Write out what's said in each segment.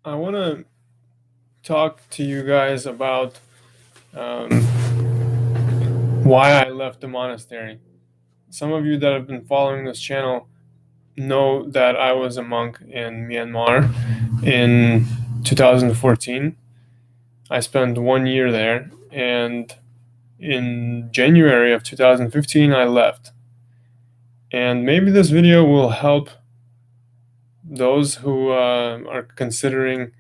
I want to talk to you guys about um, why I left the monastery. Some of you that have been following this channel know that I was a monk in Myanmar in 2014. I spent 1 year there, and in January of 2015, I left. And maybe this video will help those who are considering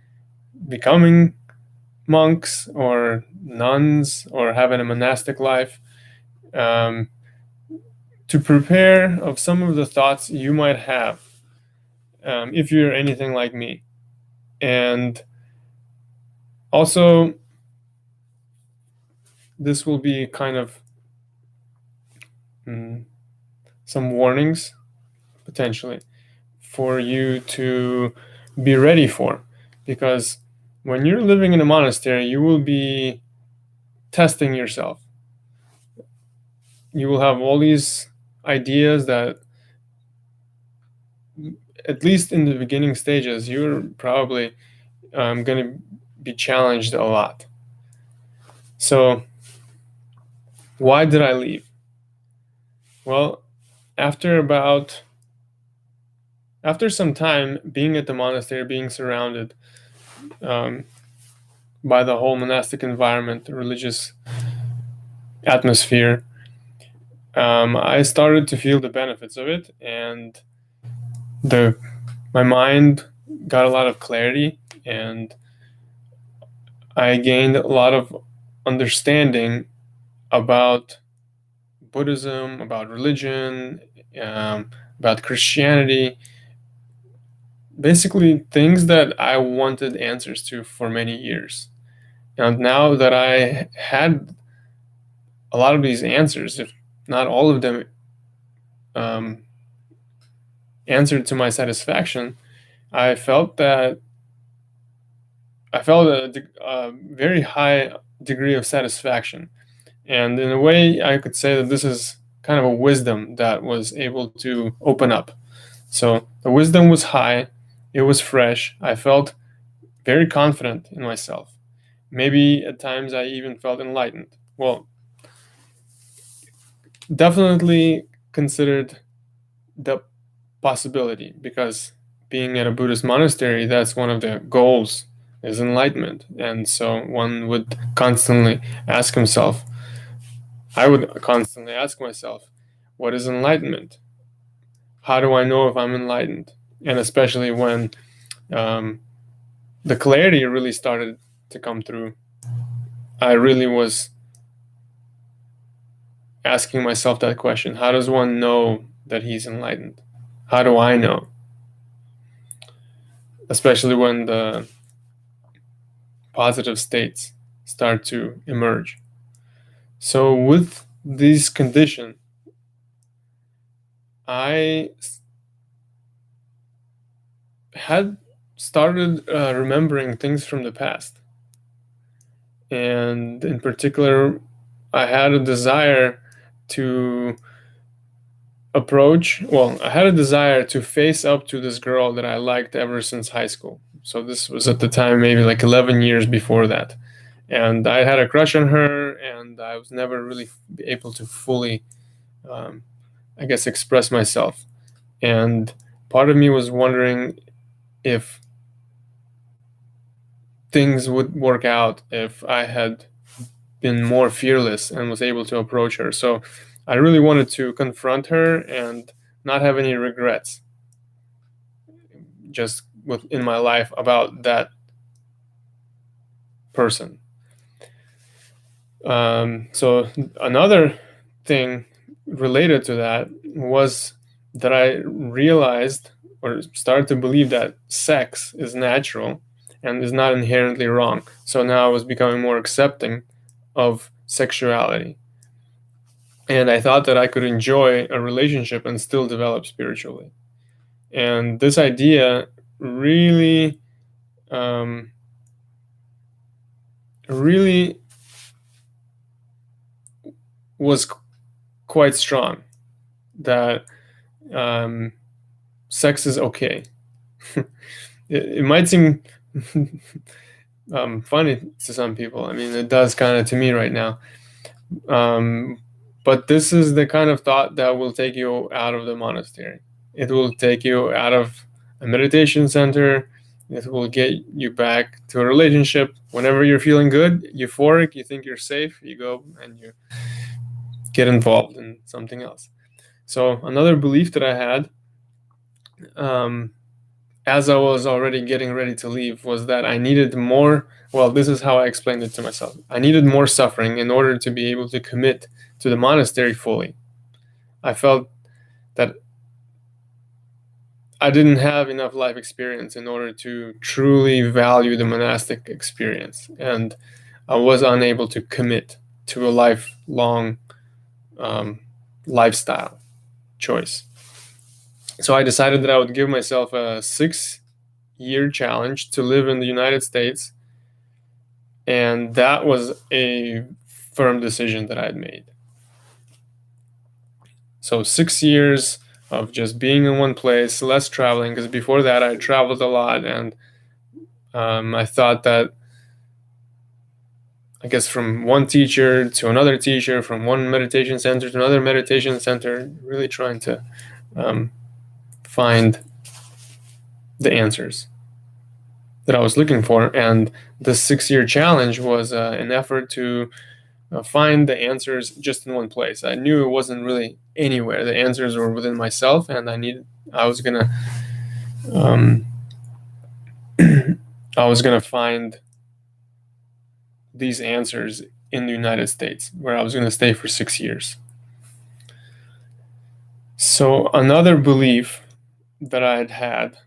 becoming monks or nuns or having a monastic life, um, to prepare of some of the thoughts you might have, if you're anything like me. And also, this will be kind of some warnings potentially for you to be ready for, because when you're living in a monastery, you will be testing yourself. You will have all these ideas that, at least in the beginning stages, you're probably going to be challenged a lot. So, why did I leave? Well, after some time being at the monastery, being surrounded by the whole monastic environment, the religious atmosphere, I started to feel the benefits of it, and my mind got a lot of clarity, and I gained a lot of understanding about Buddhism, about religion, about Christianity, basically things that I wanted answers to for many years. And now that I had a lot of these answers, if not all of them answered to my satisfaction, I felt a very high degree of satisfaction. And in a way, I could say that this is kind of a wisdom that was able to open up. So the wisdom was high, it was fresh. I felt very confident in myself. Maybe at times I even felt enlightened. Well, definitely considered the possibility, because being at a Buddhist monastery, that's one of the goals, is enlightenment. And so one would constantly ask himself, I would constantly ask myself, what is enlightenment? How do I know if I'm enlightened? And especially when the clarity really started to come through, I really was asking myself that question. How does one know that he's enlightened? How do I know? Especially when the positive states start to emerge. So with this condition, I had started remembering things from the past. And in particular, I had a desire to I had a desire to face up to this girl that I liked ever since high school. So this was at the time maybe like 11 years before that. And I had a crush on her, and I was never really able to fully, I guess, express myself. And part of me was wondering if things would work out if I had been more fearless and was able to approach her. So I really wanted to confront her and not have any regrets just in my life about that person. So another thing related to that was that I realized or started to believe that sex is natural and is not inherently wrong. So now I was becoming more accepting of sexuality. And I thought that I could enjoy a relationship and still develop spiritually. And this idea really, really was quite strong, that sex is okay. It might seem funny to some people. I mean, it does kind of to me right now. Um, but this is the kind of thought that will take you out of the monastery. It will take you out of a meditation center. It will get you back to a relationship. Whenever you're feeling good, euphoric, you think you're safe, you go and you get involved in something else. So another belief that I had, um, as I was already getting ready to leave, was that I needed more. Well, this is how I explained it to myself. I needed more suffering in order to be able to commit to the monastery fully. I felt that I didn't have enough life experience in order to truly value the monastic experience, and I was unable to commit to a lifelong um, lifestyle choice. So I decided that I would give myself a 6-year challenge to live in the United States, and that was a firm decision that I had made. So 6 years of just being in one place, less traveling, because before that I traveled a lot, and I thought that, I guess, from one teacher to another teacher, from one meditation center to another meditation center, really trying to find the answers that I was looking for. And the 6-year challenge was an effort to find the answers just in one place. I knew it wasn't really anywhere. The answers were within myself, and I was gonna I was gonna find these answers in the United States, where I was gonna stay for 6 years. So another belief that I had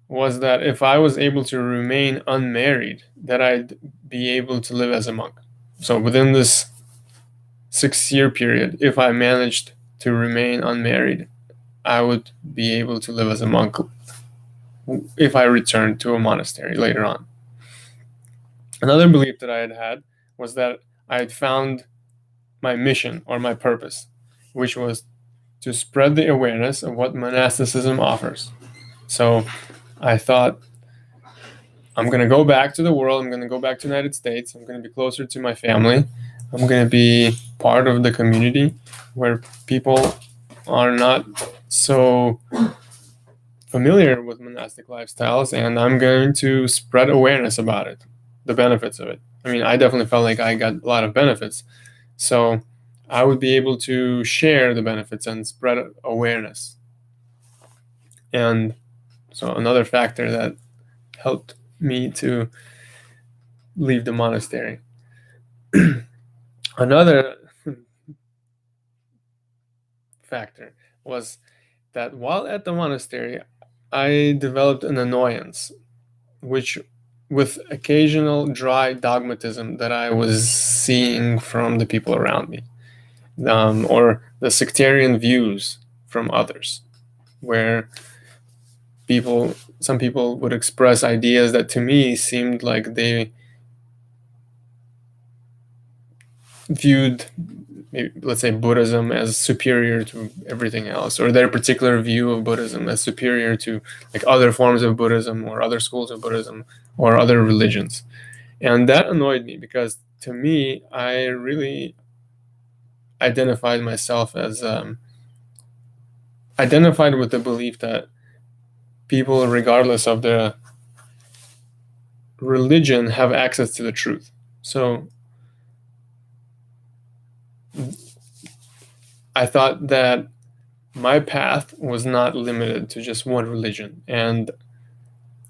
was that if I was able to remain unmarried, that I'd be able to live as a monk. So within this 6-year period, if I managed to remain unmarried, I would be able to live as a monk if I returned to a monastery later on. Another belief that I had was that I had found my mission or my purpose, which was to spread the awareness of what monasticism offers. So I thought, I'm going to go back to the world. I'm going to go back to the United States. I'm going to be closer to my family. I'm going to be part of the community where people are not so familiar with monastic lifestyles, and I'm going to spread awareness about it, the benefits of it. I mean, I definitely felt like I got a lot of benefits. So I would be able to share the benefits and spread awareness. And so another factor that helped me to leave the monastery. Another factor was that while at the monastery, I developed an annoyance, which with occasional dry dogmatism that I was seeing from the people around me, or the sectarian views from others, where some people would express ideas that to me seemed like they viewed, maybe, let's say, Buddhism as superior to everything else, or their particular view of Buddhism as superior to like other forms of Buddhism or other schools of Buddhism or other religions. And that annoyed me because to me, I really identified myself as identified with the belief that people, regardless of their religion, have access to the truth. So I thought that my path was not limited to just one religion, and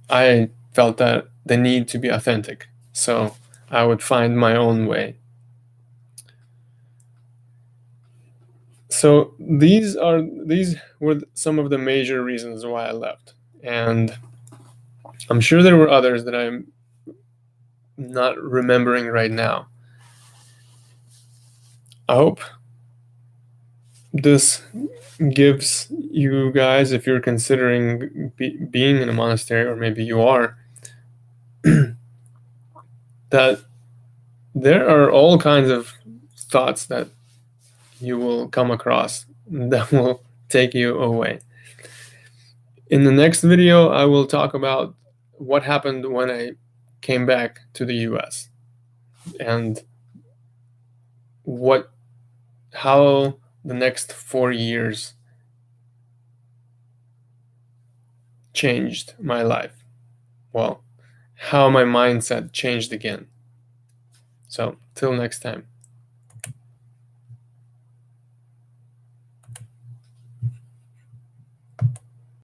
I felt that the need to be authentic. So I would find my own way. So these were some of the major reasons why I left, and I'm sure there were others that I'm not remembering right now. I hope this gives you guys, if you're considering being in a monastery, or maybe you are, that there are all kinds of thoughts that you will come across that will take you away. In the next video, I will talk about what happened when I came back to the US, and how the next 4 years changed my life. Well, how my mindset changed again. So, till next time.